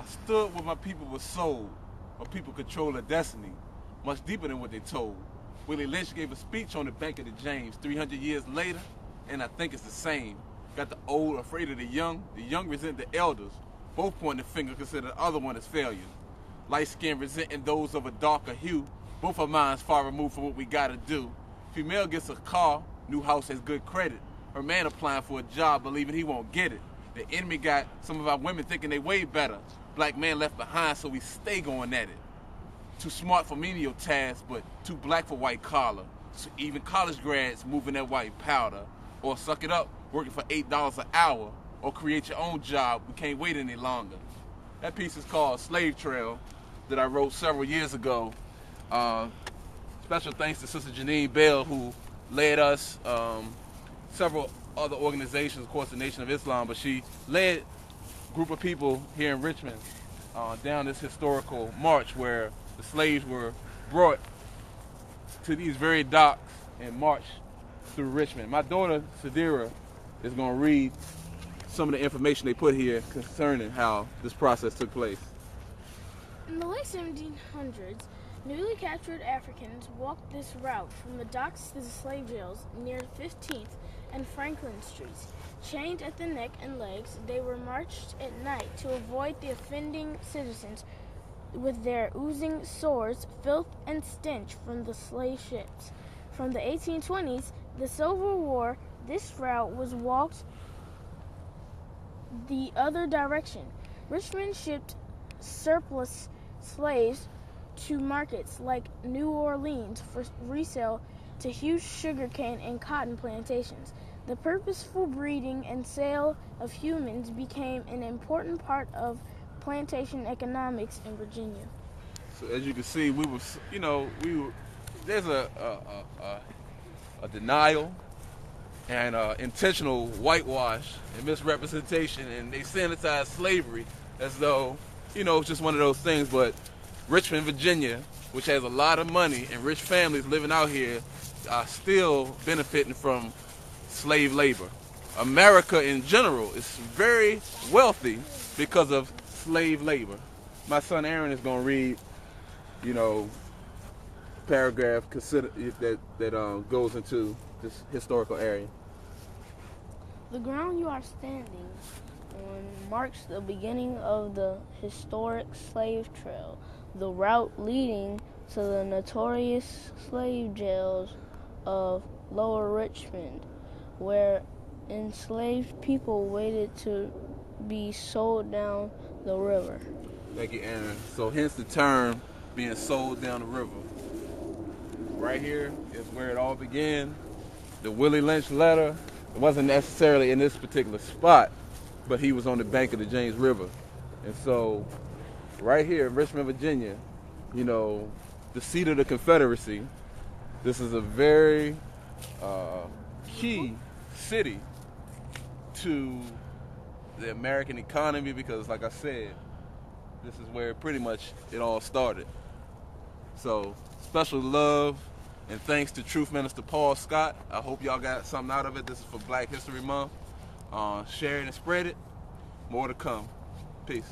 I stood where my people were sold, where people control their destiny, much deeper than what they told. Willie Lynch gave a speech on the bank of the James 300 years later, and I think it's the same. Got the old afraid of the young resent the elders, both pointing the finger, consider the other one as failure. Light-skinned resenting those of a darker hue, both our minds far removed from what we gotta do. Female gets a car, new house has good credit. Her man applying for a job, believing he won't get it. The enemy got some of our women thinking they way better. Black man left behind, so we stay going at it. Too smart for menial tasks, but too black for white collar. So even college grads moving that white powder. Or suck it up, working for $8 an hour. Or create your own job, we can't wait any longer. That piece is called Slave Trail, that I wrote several years ago. Special thanks to Sister Janine Bell, who led us, several other organizations, of course the Nation of Islam, but she led a group of people here in Richmond down this historical march where the slaves were brought to these very docks and marched through Richmond. My daughter, Sadira, is going to read some of the information they put here concerning how this process took place. In the late 1700s, newly captured Africans walked this route from the docks to the slave jails near 15th and Franklin Streets. Chained at the neck and legs, they were marched at night to avoid the offending citizens with their oozing sores, filth, and stench from the slave ships. From the 1820s, the Civil War, this route was walked the other direction. Richmond shipped surplus slaves to markets like New Orleans for resale to huge sugarcane and cotton plantations. The purposeful breeding and sale of humans became an important part of plantation economics in Virginia. So as you can see, there's a denial and intentional whitewash and misrepresentation, and they sanitize slavery as though, it's just one of those things. But Richmond, Virginia, which has a lot of money and rich families living out here, are still benefiting from slave labor. America in general is very wealthy because of slave labor. My son Aaron is going to read, paragraph that goes into this historical area. The ground you are standing on marks the beginning of the historic slave trail, the route leading to the notorious slave jails of Lower Richmond, where enslaved people waited to be sold down the river. Thank you, Aaron. So hence the term being sold down the river. Right here is where it all began. The Willie Lynch letter, it wasn't necessarily in this particular spot, but he was on the bank of the James River. And so right here in Richmond, Virginia, the seat of the Confederacy, this is a very key city to the American economy because, like I said, this is where pretty much it all started. So special love and thanks to Truth Minister Paul Scott. I hope y'all got something out of it. This is for Black History Month. Share it and spread it. More to come. Peace.